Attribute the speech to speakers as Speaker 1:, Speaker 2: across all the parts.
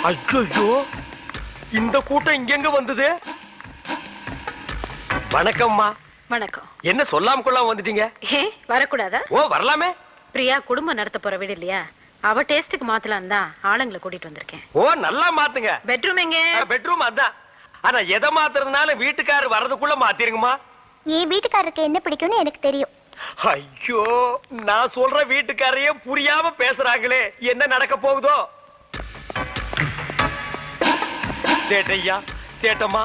Speaker 1: ஐயோ, இந்த கூட்டம் இங்க வந்தது. வணக்கம்மா.
Speaker 2: வணக்கம்.
Speaker 1: என்ன சொல்லாம கொள்ளாம வந்துட்டீங்க?
Speaker 2: வரக்கூடாதா?
Speaker 1: ஓ, வரலாமே.
Speaker 2: பிரியா குடும்பம் நடத்த போற வீடு இல்லையா, அவ டேஸ்டுக்கு மாத்தலாம் தான் ஆளுங்களை கூட்டிட்டு வந்திருக்கேன்.
Speaker 1: ஓ, நல்லா மாத்துங்க.
Speaker 2: பெட்ரூம் எங்க?
Speaker 1: பெட்ரூம் அதான். ஆனா எதை மாத்துறதுனால வீட்டுக்காரர் வர்றதுக்குள்ள மாத்திருங்கம்மா.
Speaker 3: என் வீட்டுக்காரருக்கு என்ன பிடிக்கும்னு எனக்கு தெரியும்.
Speaker 1: ஐயோ, நான் சொல்ற வீட்டுக்காரையே புரியாம பேசுறாங்களே, என்ன நடக்க போகுதோ? சேட்டையா, சேட்டம்மா,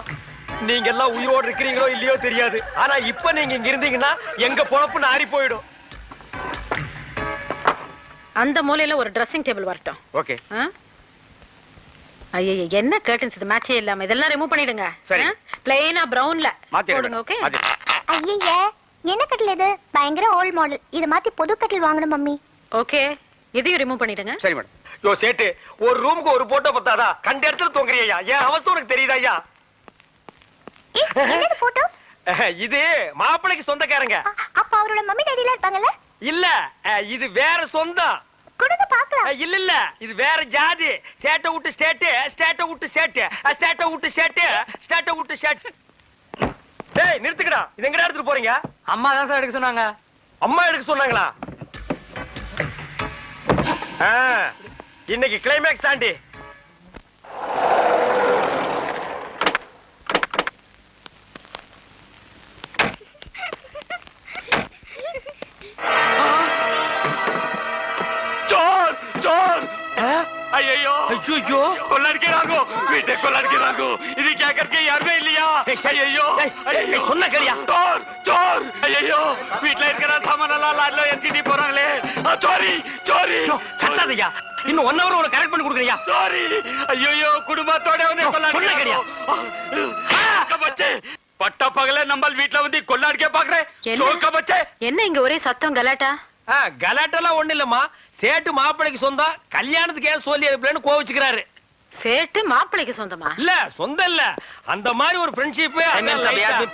Speaker 1: நீங்க எல்லாம் உயிரோடு இருக்கிறீங்களோ இல்லையோ தெரியாது. ஆனா இப்ப நீங்க இங்க இருந்தீங்கன்னா எங்க பொழப்பு நாரி போயிடும்.
Speaker 2: அந்த மூலையில ஒரு ட்ரெஸ்ஸிங் டேபிள் வரட்டும்.
Speaker 1: ஓகே.
Speaker 2: ஐயோ, என்ன கர்டன்ஸ் இது மேட்சே இல்லாம, இதெல்லாம் ரிமூவ் பண்ணிடுங்க.
Speaker 1: சரி.
Speaker 2: ப்ளைனா பிரவுன்ல
Speaker 1: போடுங்க.
Speaker 2: ஓகே.
Speaker 3: ஐயே, என்ன கட்டில் இது? பயங்கர ஓல்ட் மாடல். இது மாத்தி புது கட்டில் வாங்கணும் மம்மி.
Speaker 2: ஓகே, இதையும் ரிமூவ் பண்ணிடுங்க.
Speaker 1: சரி மேடம். யோ சேட்டு, ஒரு ரூமுக்கு ஒரு போட்டோ பத்தாதா? கண்ட இடத்துல தொங்குறியா? ஏன் அவஸ்தை உனக்கு தெரியுதா ஐயா?
Speaker 3: என்னது போட்டோஸ்?
Speaker 1: இது மாப்பிளைக்கு சொந்தக்காரங்க.
Speaker 3: அப்ப அவரோட மம்மி டாடிலாம் இருப்பாங்கல்ல?
Speaker 1: இல்ல, இது வேற சொந்தம்.
Speaker 3: கொடுங்க பாக்கலாம்.
Speaker 1: இல்ல இல்ல, இது வேற ஜாதி. சேட்டை விட்டு ஸ்டேட்டு, ஸ்டேட்டை விட்டு சேட்டு, ஸ்டேட்டை விட்டு சேட்டு, ஸ்டேட்டை விட்டு சேட்டு. டேய் நிறுத்துக்கடா. இது எங்கடா எடுத்துட்டு போறீங்க?
Speaker 4: அம்மா தான் சார் எடுக்க சொன்னாங்க.
Speaker 1: அம்மா எடுக்க சொன்னாங்களா? இன்னைக்கு கிளைமேக்ஸ் தாண்டி. ஐயோ ஐயோ, கொள்ளடிக்கிறாங்க, வீட்டை கொள்ளடிக்கிறாங்க. இது கேட்கறதுக்கு யாருமே இல்லையா? ஐயோ, சொன்ன கரியா? சோர் சோர். ஐயோ, வீட்டுல இருக்கிற சாமான எல்லாம் லாரில ஏத்திட்டு போறாங்களே. Sorry sorry. கட்டாதீங்க. இன்னும் 1 ஹவர் ஒரு கரெக்ட் பண்ணி கொடுக்குறியா? சாரி. ஐயோ, குடும்பத்தோட வந்து கொள்ளடிக்க கரியா? கபச்சே பட்ட பகல நம்ம வீட்ல வந்து கொள்ளடிக்க பாக்குறேன்.
Speaker 2: என்ன இங்க ஒரே சத்தம் கலாட்டா?
Speaker 1: கலாட்டெல்லாம் ஒண்ணு இல்லம்மா. சேட்டு மாப்பிளைக்கு சொந்தம், கல்யாணத்துக்கு ஏன் சொல்லி அனுப்பலன்னு கோவிச்சுக்கிறாரு.
Speaker 2: சேட்டு மாப்பிளைக்கு சொந்தமா?
Speaker 1: இல்ல, சொந்தம் இல்ல, அந்த மாதிரி ஒரு ஃப்ரெண்ட்ஷிப்.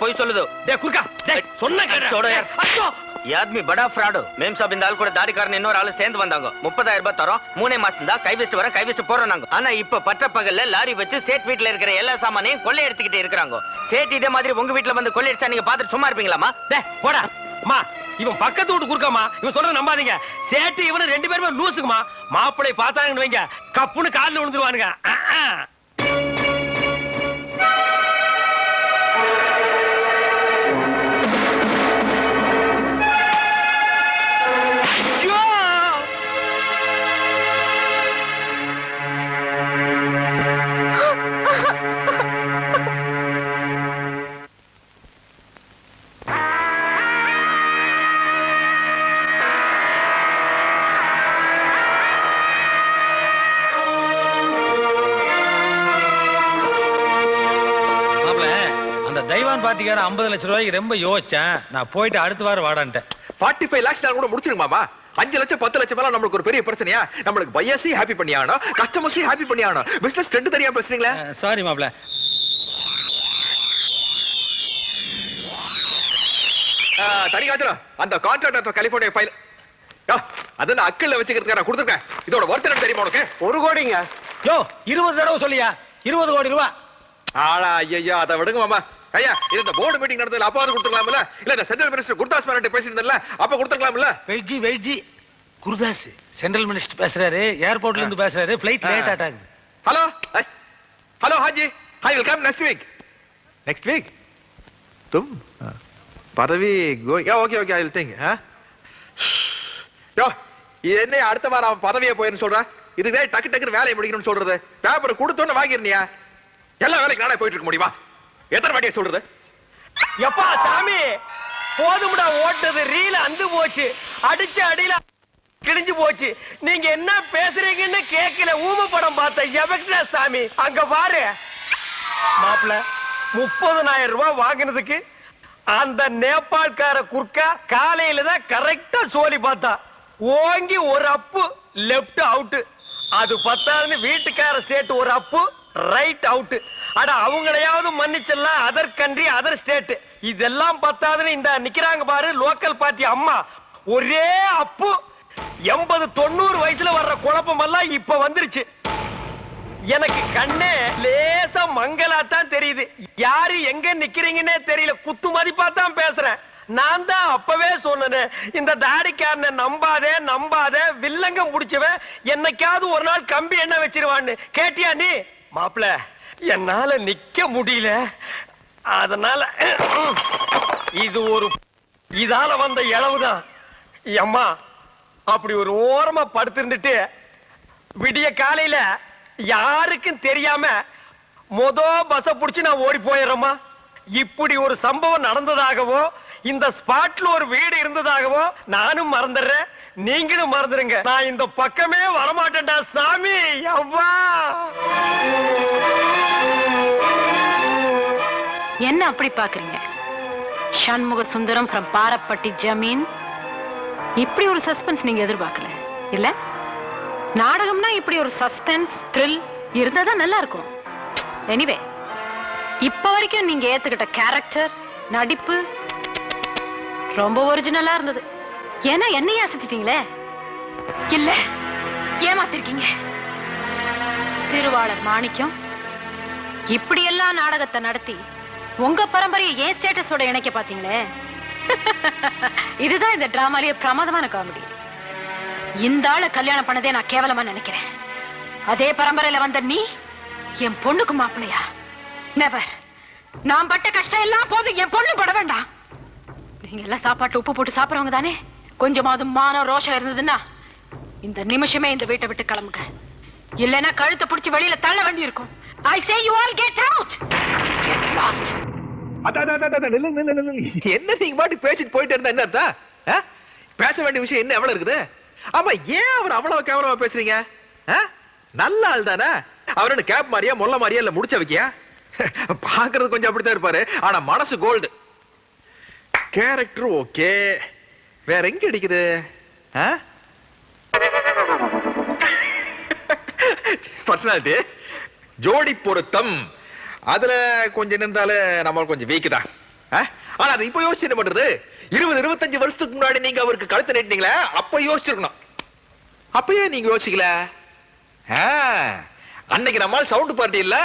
Speaker 4: போய் சொல்லுது.
Speaker 1: டேய் குர்கா, டேய் சொன்ன கேடு.
Speaker 4: छोड़ो यार. ये आदमी बड़ा फ्रॉड. मेम साहब இந்த ஆள் கூட தாடிக்காரன் இன்னொரு ஆளு சேர்ந்து வந்தாங்க. 30,000 ரூபாய் தரோம், 3 மாசம் தான் கை வச்சு போறோம் நாங்க. ஆனா இப்ப பட்ட பகல்ல லாரி வச்சு சேட் வீட்ல இருக்கிற எல்லா சாமானையும் கொள்ளை எடுத்துக்கிட்டு இருக்காங்க. சேட் இதே மாதிரி உங்க வீட்ல வந்து கொள்ளை அடிச்சா நீங்க பாத்துட்டு சும்மா இருப்பீங்களாமா?
Speaker 1: டேய் போடா. அம்மா, இவன் பக்கத்து வீட்டு குறுக்கம்மா. இவன் சொல்றத நம்பாதீங்க. சேட்டு இவனு 2 பேருமே லூசுக்குமா. மாப்பிளை பார்த்தாங்கன்னு வைங்க, கப்புன்னு கால்ல விழுந்துருவானுங்க.
Speaker 4: பாத்திக்கார 50 லட்சம் ரூபாய்க்கு ரொம்ப யோசிச்சேன். நான் போயிட்டு அடுத்த வாரம் வாடான்ட்டேன்.
Speaker 5: 45 lakhs கூட முடிச்சிருங்க மாமா. 5 லட்சம் 10 லட்சம் எல்லாம் நம்மளுக்கு ஒரு பெரிய பிரச்சனையா? நம்மளுக்கு பையர்ஸையும் ஹாப்பி பண்ணி ஆகணும், கஸ்டமர்ஸையும் ஹாப்பி பண்ணி ஆகணும். பிசினஸ் ட்ரெண்ட் தெரியாம பேசுறீங்களா?
Speaker 4: சாரி மாப்ள.
Speaker 5: தனி காத்துல அந்த கான்ட்ராக்ட் கலிபோர்னியா ஃபைல் அத நான் அக்கல்ல வச்சுக்கிறதுக்கு நான் கொடுத்துருக்கேன். இதோட ஒர்த் என்ன தெரியுமா உனக்கு?
Speaker 1: 1 கோடிங்க. யோ 20 தடவை சொல்லியா? 20 கோடி ரூபாய்.
Speaker 5: ஆளா ஐயா, அதை விடுங்க மாமா. ஐயா, இது இந்த போர்டு மீட்டிங் நடந்ததுல அப்பாவது கொடுத்துக்கலாம்ல? இல்ல இந்த சென்ட்ரல் மினிஸ்டர் குர்தாஸ் மேனன் பேசியிருந்தல, அப்ப கொடுத்துக்கலாம்ல?
Speaker 4: வெயிட்ஜி குர்தாஸ் சென்ட்ரல் மினிஸ்டர் பேசுறாரு, ஏர்போர்ட்ல இருந்து பேசுறாரு, flight late ஆட்டாங்க.
Speaker 5: Hello hello Haji, I will come next week. Next week? तुम பதவி okay okay, I will think. யோ, என்ன அடுத்த வாரம் அவன் பதவியை போயிருன்னு சொல்றான். இதுவே டக்கு டக்குன்னு வேலையை முடிக்கணும்னு சொல்றது. பேப்பர் கொடுத்தோன்னு வாங்கிருந்தியா? எல்லா வேலைக்கு நானே போயிட்டு இருக்க முடியுமா? எத்தனை வாட்டியை சொல்றது?
Speaker 1: எப்பா சாமி, போதும்டா ஓட்டது. ரீல அந்து போச்சு, அடிச்ச அடியில கிழிஞ்சு போச்சு. நீங்க என்ன பேசுறீங்கன்னு கேட்கல. ஊம படம் பார்த்த எவக்டா சாமி. அங்க பாரு மாப்பிள, 30,000 ரூபாய் வாங்கினதுக்கு அந்த நேபாள்கார குர்க்கா காலையில தான் கரெக்டா சோலி பார்த்தா. ஓங்கி ஒரு அப்பு லெப்ட் அவுட். அது பத்தாதுன்னு வீட்டுக்கார சேட்டு ஒரு அப்பு ரைட் அவுட். அட அவங்களையாவது மன்னிச்செல்லாம், அதர் கண்ட்ரி அதர் ஸ்டேட். இதெல்லாம் பத்தாதுன்னு இந்த நிக்கிறாங்க பாரு லோக்கல் பார்ட்டி அம்மா, ஒரே அப்பு. 80-90 வயசுல வர்ற குழப்பம் எல்லாம் இப்ப வந்துருச்சு. எனக்கு கண்ணே லேசா மங்கலாத்தான் தெரியுது. யாரு எங்க நிக்கிறீங்கன்னே தெரியல. குத்து மதிப்பா தான் பேசுறேன். நான் தான் அப்பவே சொன்னேன், இந்த தாடிக்காரனை நம்பாதே நம்பாதே, வில்லங்கம் முடிச்சவன் என்னைக்காவது ஒரு நாள் கம்பி என்ன வச்சிருவான்னு. கேட்டியா நீ? மாப்பிள, என்னால நிக்க முடியல. அதனால இது ஒரு இதால வந்த இளவுதான். அம்மா அப்படி ஒரு ஓரமா படுத்திருந்துட்டு விடிய காலையில யாருக்கும் தெரியாம பஸ்ஸ புடிச்சு நான் ஓடி போயிடுறேம்மா. இப்படி ஒரு சம்பவம் நடந்ததாகவோ இந்த ஸ்பாட்ல ஒரு வீடு இருந்ததாகவோ நானும் மறந்துடுறேன், நீங்களும் மறந்துருங்க. நான் இந்த பக்கமே வரமாட்டேன்டா சாமி. அவ்வா
Speaker 2: என்ன அப்படி பாக்குறீங்க? சண்முக சுந்தரம் from பாரப்பட்டி ஜமீன். இப்படி ஒரு சஸ்பென்ஸ் நீங்க எதிர்பார்க்கல இல்ல? நாடகம்னா இப்படி ஒரு சஸ்பென்ஸ் த்ரில் இருந்தாதான் நல்லா இருக்கும். எனிவே, இப்ப வரைக்கும் நீங்க ஏத்துக்கிட்ட கேரக்டர் நடிப்பு ரொம்ப ஒரிஜினலா இருந்தது. ஏன்னா என்னையே அசைச்சிட்டீங்களே. இல்ல, ஏமாத்திருக்கீங்க. திருவாளர் மாணிக்கம் இப்படி எல்லாம் நாடகத்தை நடத்தி உங்க பரம்பரையை ஏன் ஸ்டேட்டஸோட இணைக்க பாத்தீங்களே. இதுதான் இந்த டிராமாலேயே பிரமாதமான காமெடி. இந்த ஆளை கல்யாணம் பண்ணதே நான் கேவலமா நினைக்கிறேன். அதே பரம்பரையில வந்த நீ என் பொண்ணுக்கு மாப்பிள்ளையா? நெவர். நான் பட்ட கஷ்டம் எல்லாம் போது என் பொண்ணு பட வேண்டாம். நீங்க எல்லாம் சாப்பாட்டு உப்பு போட்டு சாப்பிடுறவங்க தானே. கொஞ்சமாவது மானம் ரோஷம் இருந்ததுன்னா இந்த நிமிஷமே இந்த வீட்டை விட்டு கிளம்புங்க. இல்லைன்னா கழுத்தை பிடிச்சி வெளியில தள்ள வேண்டி இருக்கும். I say you all get out. Get lost.
Speaker 5: என்ன நீங்க பாட்டு பேசிட்டு போயிட்டு இருந்தா என்ன அர்த்தம்? பேச வேண்டிய விஷயம் என்ன எவ்வளவு இருக்குது? ஆமா, ஏன் அவர் அவ்வளவு கேவலமா பேசுறீங்க? நல்ல ஆள் தானே அவரோட. கேப் மாதிரியா மொல்ல மாதிரியா இல்ல முடிச்ச வைக்கியா? பாக்குறது கொஞ்சம் அப்படித்தான் இருப்பாரு, ஆனா மனசு கோல்டு. கேரக்டர் ஓகே, வேற எங்க அடிக்குது? பர்சனாலிட்டி, ஜோடி பொருத்தம், அதுல கொஞ்சம் இருந்தாலும் நம்ம கொஞ்சம் வீக் தான். ஆனா அது இப்ப யோசிச்சு என்ன பண்றது? 20-25 வருஷத்துக்கு முன்னாடி நீங்க அவருக்கு கழுத்து நீட்டினீங்களே, அப்ப யோசிச்சிருக்கணும். அப்பயே நீங்க யோசிக்கல. அன்னைக்கு நம்மால் சவுண்ட் பார்ட்டி இல்ல,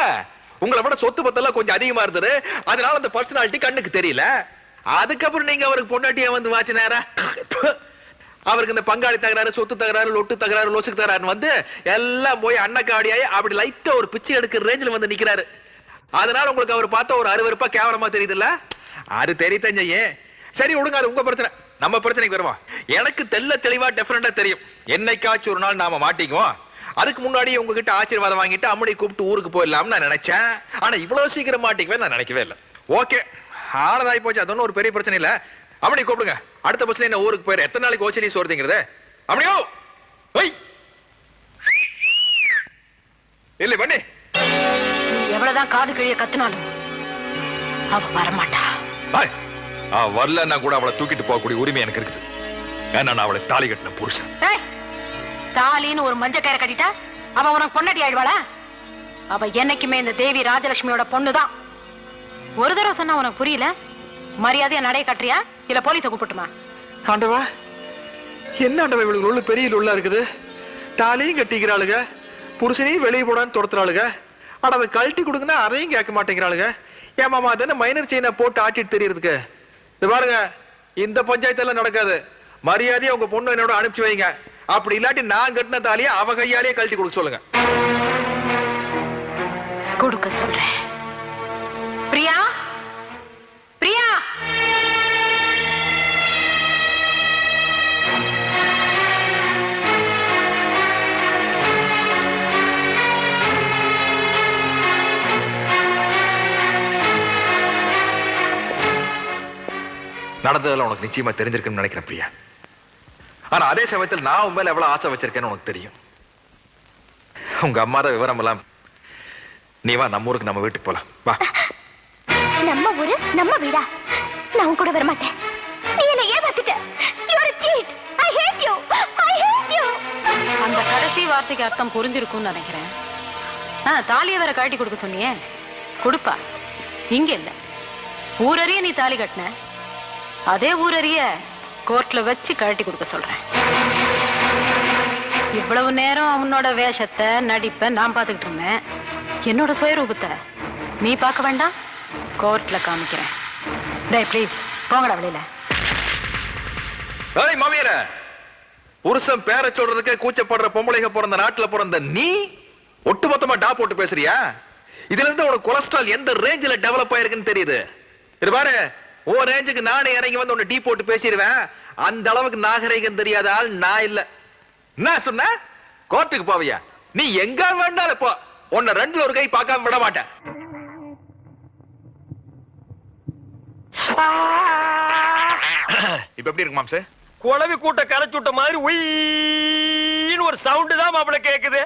Speaker 5: உங்களை விட சொத்து பத்தெல்லாம் கொஞ்சம் அதிகமா இருந்தது, அதனால அந்த பர்சனாலிட்டி கண்ணுக்கு தெரியல. அதுக்கப்புறம் நீங்க அவருக்கு பொண்டாட்டியா வந்து வாட்சி நேரம் அவருக்கு இந்த பங்காளி தகராறு, சொத்து தகராறு, லொட்டு தகராறு, லொசுக்கு தகராறு வந்து எல்லாம் போய் அண்ணக்காடியாயி அப்படி லைட்டா ஒரு பிச்சை எடுக்கிற ரேஞ்சில் வந்து நிக்கிறாரு. அதனால உங்களுக்கு அவர் பார்த்தா ஒரு அருவருப்பா கேவலமா தெரியுது இல்ல? அது தெரியத்தஞ்சே. சரி விடுங்க, அது உங்க பிரச்சனை. நம்ம பிரச்சனைக்கு வருவோம். எனக்கு தெல்ல தெளிவா டிஃபரெண்டா தெரியும். என்னைக்காச்சும் ஒரு நாள் நாம மாட்டிக்குவோம். அதுக்கு முன்னாடி உங்ககிட்ட ஆசீர்வாதம் வாங்கிட்டு அம்மனை கூப்பிட்டு ஊருக்கு போயிடலாம்னு நான் நினைச்சேன். ஆனா இவ்வளவு சீக்கிரம் மாட்டிக்குவேன் நான் நினைக்கவே இல்லை. ஓகே, ஆனதாய் போச்சு. அது ஒன்றும் ஒரு பெரிய பிரச்சனை இல்ல. அம்மனை கூப்பிடுங்க. அடுத்த பஸ்ல என்ன ஊருக்கு போயிரு. எத்தனை நாளைக்கு ஓச்சி நீ சோறுங்கிறது? அம்மனியோ இல்லை பண்ணி
Speaker 2: எவ்வளவுதான் காது கிழிய கத்துனாலும் அவ வரமாட்டா.
Speaker 5: வரலன்னா கூட அவளை தூக்கிட்டு போகக்கூடிய உரிமை எனக்கு இருக்குது. ஏன்னா நான் அவளை தாலி கட்டின புருஷன்.
Speaker 2: தாலின்னு ஒரு மஞ்ச கயிறை கட்டிட்டா அவ உனக்கு பொண்டாட்டி ஆயிடுவாளா? அவ என்னைக்குமே இந்த தேவி ராஜலட்சுமியோட பொண்ணுதான். ஒரு தடவை சொன்னா உனக்கு புரியல? மரியாதையா நடைய கட்டுறியா இல்ல போலீஸ கூப்பிட்டுமா?
Speaker 5: ஆண்டவா, என்ன ஆண்டவா இவளுக்கு உள்ள பெரிய உள்ள இருக்குது. தாலியும் கட்டிக்கிறாளுங்க, புருஷனையும் வெளியே போடான்னு துரத்துறாளுங்க. ஆனா அதை கழட்டி கொடுங்கன்னா அதையும் கேட்க மாட்டேங்கிறாளுங்க. ஏன் மாமா தானே மைனர் செயினை போட்டு ஆட்டிட்டு தெரியறதுக்கு? இது பாருங்க, இந்த பஞ்சாயத்தெல்லாம் நடக்காது. மரியாதையா உங்க பொண்ணு என்னோட அனுப்பிச்சு வைங்க. அப்படி இல்லாட்டி நான் கட்டின தாலியை அவ கையாலேயே கழட்டி கொடுக்க சொல்லுங்க.
Speaker 2: கொடுக்க சொல்றேன். பிரியா, பிரியா,
Speaker 5: நடந்ததெல்லாம் உனக்கு நிச்சயமா தெரிஞ்சிருக்குன்னு நினைக்கிறேன் பிரியா. ஆனா அதே சமயத்தில் நான் உன் மேல எவ்வளவு ஆசை வச்சிருக்கேன்னு உனக்கு தெரியும். உங்க அம்மா தான் விவரம் எல்லாம். நீ வா, நம்ம ஊருக்கு நம்ம வீட்டுக்கு போலாம். வா.
Speaker 3: நம்ம ஊரு நம்ம வீடா? நான் கூட வர மாட்டேன். நீ என்ன ஏமாத்திட்ட. You are a cheat. I hate you. I hate you.
Speaker 2: அந்த கடைசி வார்த்தைக்கு அர்த்தம் புரிஞ்சிருக்கும்னு நினைக்கிறேன். தாலியை வேற கழட்டி கொடுக்க சொன்னியே, கொடுப்பா. இங்க இல்ல, ஊரறிய நீ தாலி கட்டின, அதே ஊரறிய கோர்ட்ல வச்சு கழட்டி கொடுக்க சொல்றேன். இவ்வளவு நேரம் அவனோட வேஷத்தை நடிப்பை நான் பார்த்துக்கிட்டு இருந்தேன். என்னோட சுயரூபத்தை நீ பார்க்க வேண்டாம், கோர்ட்ல காமிக்கிறேன். டேய் ப்ளீஸ் போங்கடா வெளியில.
Speaker 5: ஏய் மாமியார, புருஷன் பேரை சொல்றதுக்கே கூச்சப்படுற பொம்பளைங்க பிறந்த நாட்டுல பிறந்த நீ ஒட்டுமொத்தமா டா போட்டு பேசுறியா? இதுல இருந்து உனக்கு கொலஸ்ட்ரால் எந்த ரேஞ்சில டெவலப் ஆயிருக்குன்னு தெரியுது. இது பாரு, ஓ ரேஞ்சுக்கு நானே இறங்கி வந்து உன்னை டீ போட்டு பேசிடுவேன். அந்த அளவுக்கு நாகரிகம் தெரியாத ஆள் நான் இல்ல. என்ன சொன்ன? கோர்ட்டுக்கு போவியா? நீ எங்க வேண்டாலும் போ, உன்னை ரெண்டுல ஒரு கை பார்க்காம விட மாட்டேன். இப்ப எப்படி இருக்கு மாம்சே?
Speaker 1: குழவி கூட்ட கரைச்சு விட்ட மாதிரி உயின்னு ஒரு சவுண்ட் தான் மாப்பிள கேக்குது.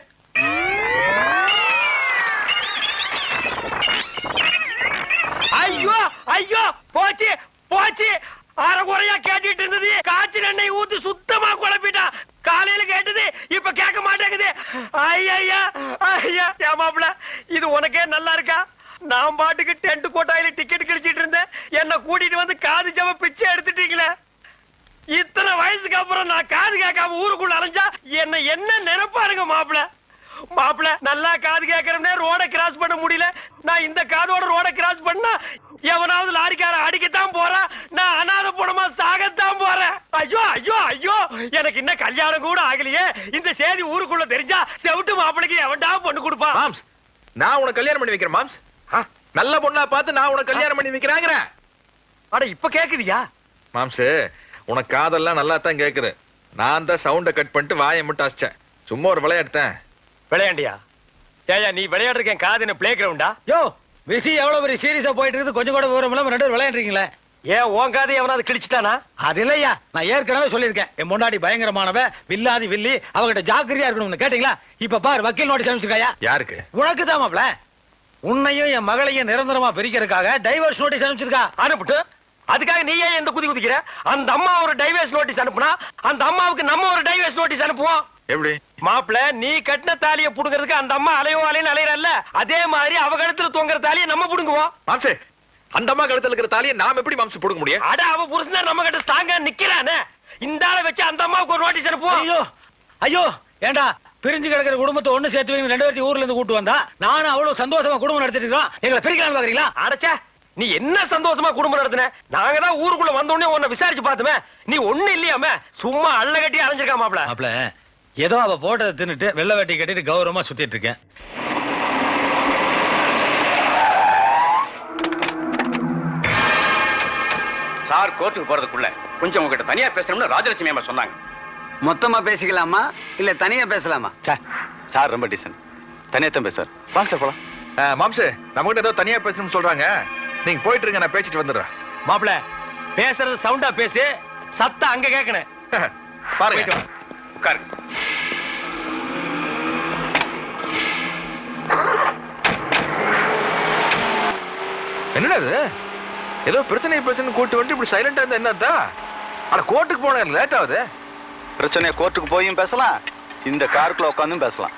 Speaker 1: ஐயோ ஐயோ, போச்சு போச்சு. அரைகுறையா கேட்டுட்டு இருந்தது, காய்ச்சல் எண்ணெய் ஊத்தி சுத்தமா குழப்பிட்டா. காலையில கேட்டது இப்ப கேட்க மாட்டேங்குது. ஐயா ஐயா, ஏன் மாப்பிள இது உனக்கே நல்லா இருக்கா? நான் பாட்டுக்கு டென்ட் கோட்டாயில டிக்கெட் கிழிச்சிட்டு இருந்தேன், என்ன கூட்டிட்டு வந்து காது ஜவ பிச்சை எடுத்துட்டீங்களே. இத்தனை வயசுக்கு அப்புறம் நான் காது கேட்காம ஊருக்குள்ள அலைஞ்சா என்ன நினைப்பாருங்க மாப்பிள? மாப்பிள நல்லா காது கேட்கறே ரோட கிராஸ் பண்ண முடியல. நான் இந்த காதோட ரோட கிராஸ் பண்ணா எவனாவது லாரிக்கார அடிக்கத்தான் போறேன், நான் அனாதை போனமா சாகத்தான் போறேன். ஐயோ ஐயோ ஐயோ, எனக்கு இன்னும் கல்யாணம் கூட ஆகலையே. இந்த செய்தி ஊருக்குள்ள தெரிஞ்சா செவிட்டு மாப்பிளைக்கு எவன்டா பொண்ணு கொடுப்பான்?
Speaker 5: மாம்ஸ், நான் உனக்கு கல்யாணம் பண்ணி வைக்கிறேன் மாம்ஸ். நல்ல பொண்ணா பார்த்து நான் உனக்கு கல்யாணம் பண்ணி வைக்கிறாங்க.
Speaker 1: அட இப்ப கேக்குதியா?
Speaker 5: மாம்ஸ், உனக்கு காதெல்லாம் நல்லா தான் கேக்குது. நான் தான் சவுண்ட கட் பண்ணிட்டு வாயை மட்டும் அசிச்சேன். சும்மா ஒரு விளையாடுத்தேன்.
Speaker 1: விளையாண்டியா? ஏயா நீ விளையாடுறேன் காது என்ன பிளே கிரவுண்டா?
Speaker 6: யோ, விஷயம் எவ்வளவு பெரிய சீரியஸா போயிட்டு இருக்குது, கொஞ்சம் கூட விவரம் இல்லாம ரெண்டு பேரும் விளையாடுறீங்களே.
Speaker 1: ஏன் உன் காது எவனாவது கிழிச்சிட்டானா?
Speaker 6: அது இல்லையா, நான் ஏற்கனவே சொல்லியிருக்கேன், என் முன்னாடி பயங்கரமானவ, வில்லாதி வில்லி, அவகிட்ட ஜாக்கிரதையா இருக்கணும்னு. கேட்டீங்களா? இப்ப பாரு, வக்கீல் நோட்டீஸ் அனுப்பிச்சிருக்காயா?
Speaker 5: யாருக்கு?
Speaker 6: உனக்கு தான் மாப்ள. உன்னையும் என் மகளையும் நிரந்தரமா பிரிக்கிறதுக்காக டைவர்ஸ் நோட்டீஸ் அனுப்பிச்சிருக்கா.
Speaker 1: அனுப்பிட்டு அதுக்காக நீ ஏன் எந்த குதி குதிக்கிற? அந்த அம்மா ஒரு டைவர்ஸ் நோட்டீஸ் அனுப்புனா அந்த அம்மாவுக்கு நம்ம ஒரு டைவர்ஸ் நோட்டீஸ் அனுப்புவோம்.
Speaker 5: எப்படி?
Speaker 1: மாப்பிள, நீ கட்டின தாலியை புடுங்கிறதுக்கு அந்த அம்மா அலையோ அலைன்னு அலையறல்ல, அதே மாதிரி அவ கழுத்துல தொங்குற தாலியை நம்ம புடுங்குவோம்.
Speaker 5: மாம்சே, அந்த அம்மா கழுத்துல இருக்கிற தாலியை நாம எப்படி மாம்சம் புடுங்க முடியும்?
Speaker 1: அட அவ புருஷன் நம்ம கிட்ட ஸ்ட்ராங்கா நிக்கிறானே, இந்த ஆளை வச்சு அந்த அம்மாவுக்கு ஒரு நோட்டீஸ் அனுப்புவோம்.
Speaker 6: ஐயோ ஐயோ, ஏண்டா பிரிஞ்சு கிடக்கிற குடும்பத்தை ஒண்ணு சேர்த்து வைங்க, ரெண்டு பேர்த்தையும் ஊர்ல இருந்து கூட்டு வந்தா நானும் அவ்வளவு சந்தோஷமா குடும்பம் நடத்திட்டு இருக்கோம், எங்களை பிரிக்கலாம்னு பாக்குறீங்களா?
Speaker 1: அடச்சே, நீ என்ன சந்தோஷமா குடும்பம் நடத்தின? நாங்க தான் ஊருக்குள்ள வந்த உடனே உன்னை விசாரிச்சு பார்த்துமே, நீ ஒண்ணு இல்லையாம சும்மா அள்ள கட்டி அலைஞ்சிருக்கா மாப்ள.
Speaker 6: மாப்ள, ஏதோ அவ போட்டதை தின்னுட்டு வெள்ளை வேட்டி கட்டிட்டு கௌரவமா சுத்திட்டு இருக்கேன்.
Speaker 7: சார் கோர்ட்டுக்கு போறதுக்குள்ள கொஞ்சம் உங்ககிட்ட தனியா பேசணும்னு ராஜலட்சுமி அம்மா சொன்னாங்க.
Speaker 8: மொத்தமா பேசிக்கலாமா இல்ல தனியா பேசலாமா?
Speaker 7: சார் ரொம்ப டீசன்ட், தனியா தான் பேசார். வாங்க சார் போலாம்.
Speaker 5: மாம்சே, நம்ம கிட்ட ஏதோ தனியா பேசணும்னு சொல்றாங்க. நீங்க போயிட்டு இருங்க, நான் பேசிட்டு வந்துடுறேன்.
Speaker 1: மாப்ள, பேசுறது சவுண்டா பேசு, சத்தம் அங்க கேட்கணும்.
Speaker 5: பாருங்க.
Speaker 7: உட்காருங்க.
Speaker 5: என்னது ஏதோ பிரச்சனை கூட்டு வந்து இப்படி சைலண்டா இருந்தா என்னதா? ஆனா கோர்ட்டுக்கு போன லேட் ஆகுது.
Speaker 7: பிரச்சனையை கோர்ட்டுக்கு போயும் பேசலாம், இந்த காருக்குள்ள உட்காந்தும் பேசலாம்.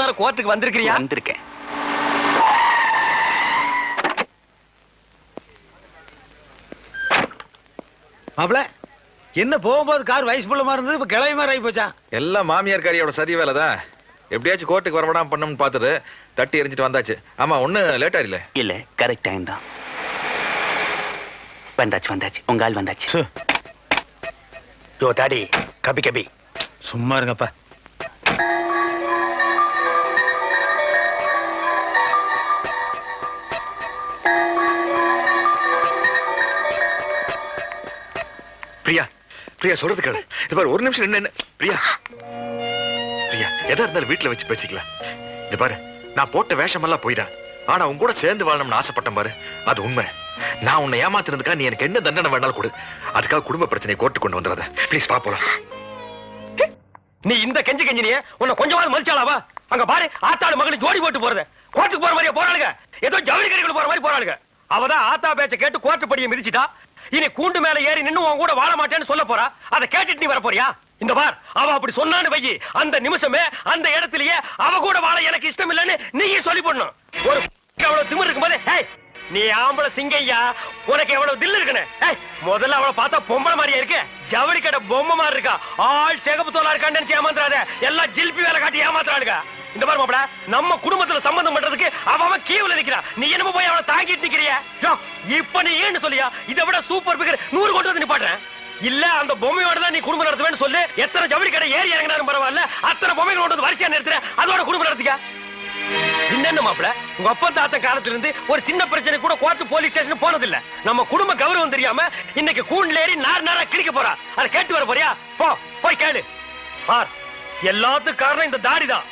Speaker 1: முன்னால கோர்ட்டுக்கு வந்திருக்கிறியா?
Speaker 7: வந்திருக்கேன்.
Speaker 6: மாப்பிள என்ன போகும்போது கார் வயசு புள்ள மாதிரி இருந்தது, இப்ப கிளவி மாதிரி ஆகி போச்சான்.
Speaker 5: எல்லாம் மாமியார் காரியோட சதி வேலை தான். எப்படியாச்சும் கோர்ட்டுக்கு வரவிடாம பண்ணணும்னு பார்த்துட்டு தட்டி எரிஞ்சிட்டு வந்தாச்சு. ஆமா, ஒண்ணு லேட் ஆயிரல.
Speaker 7: இல்ல, கரெக்ட் டைம் தான். வந்தாச்சு உங்க ஆள் வந்தாச்சு.
Speaker 1: யோ டாடி, கபி கபி
Speaker 6: சும்மா இருங்கப்பா.
Speaker 5: பிரியா, பிரியா சொல்றது கேளு. இது பாரு, ஒரு நிமிஷம் என்ன பிரியா, பிரியா எதா இருந்தாலும் வீட்டுல வச்சு பேசிக்கலாம். இது பாரு, நான் போட்ட வேஷமெல்லாம் போயிடான். ஆனா உன் கூட சேர்ந்து வாழணும்னு ஆசைப்பட்டேன் பாரு, அது உண்மை. நான் உன்னை ஏமாத்தினதுக்கா நீ எனக்கு என்ன தண்டனை வேணாலும் கொடு. அதுக்காக குடும்ப பிரச்சனையை கோர்ட்டு கொண்டு வந்துடாத ப்ளீஸ். பாப்போலாம்.
Speaker 1: நீ இந்த கெஞ்சி கெஞ்சினிய உன்னை கொஞ்சமாவது மதிச்சாலாவா? அங்க பாரு, ஆத்தாடு மகளுக்கு ஜோடி போட்டு போறது. கோர்ட்டுக்கு போற மாதிரியே போறாளுங்க, ஏதோ ஜவுளி கடைகள் போற மாதிரி போறாளுங்க. அவதான் ஆத்தா பேச்ச கேட்டு கோர்ட்டு படியை மிதிச்சிட்டா. இனி கூண்டு மேல ஏறி நின்னு உன் கூட வாழ மாட்டேன்னு சொல்ல போறா. அதை கேட்டுட்டு நீ வர போறியா? இந்த பார், அவ அப்படி சொன்னான்னு வை, அந்த நிமிஷமே அந்த இடத்திலேயே அவ கூட வாழ எனக்கு இஷ்டம் இல்லைன்னு நீயே சொல்லி போடணும். ஒரு அவ்வளவு திமிரு இருக்கும்போது, ஏய் நீ ஆம்பளை சிங்கையா, உனக்கு எவ்வளவு தில்லு இருக்குன்னு. முதல்ல அவளை பார்த்தா பொம்பளை மாதிரியா இருக்கு, ஜவுளி கடை பொம்மை மாதிரி இருக்கா. ஆள் சிகப்பு தோலா இருக்கான்னு ஏமாத்துறாத, எல்லாம் ஜில்பி வேலை காட்டி ஏமாத்துறாளுங்க. இந்த மாதிரி மாப்பிள, நம்ம குடும்பத்துல சம்பந்தம் பண்றதுக்கு அவன் கீவுல நிக்கிறா. நீ என்னமோ போய் அவளை தாங்கிட்டு நிக்கிறியா? இப்ப நீ ஏன்னு சொல்லியா, இதை விட சூப்பர் பிகர் 100 கொண்டு வந்து நிப்பாட்டுறேன். இல்ல அந்த பொம்மையோட தான் நீ குடும்பம் நடத்துவேன்னு சொல்லு. எத்தனை ஜவுளி கடை ஏறி இறங்கினாலும் பரவாயில்ல, அத்தனை பொம்மைகள் கொண்டு வந்து வரிசையா நிறுத்துற, அதோட குடும்பம் நடத்திக்க. என்ன மாப்பிள, உங்க அப்பா தாத்தா காலத்துல இருந்து ஒரு சின்ன பிரச்சனை கூட கோர்ட் போலீஸ் ஸ்டேஷன் போனதில்ல. நம்ம குடும்ப கௌரவம் தெரியாம இன்னைக்கு கூண்டுல ஏறி நாரா கிழிக்க போறா. அதை கேட்டு வர போறியா? போய் கேளு. பார், எல்லாத்துக்கும் காரணம் இந்த தாடி தான்.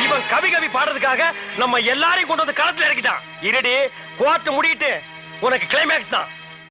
Speaker 1: இவன் கவி கவி பாடுறதுக்காக நம்ம எல்லாரையும் கொண்டு வந்து களத்துல இறக்கிட்டான். இருடி, கோர்ட் முடியிட்டு உனக்கு கிளைமேக்ஸ் தான்.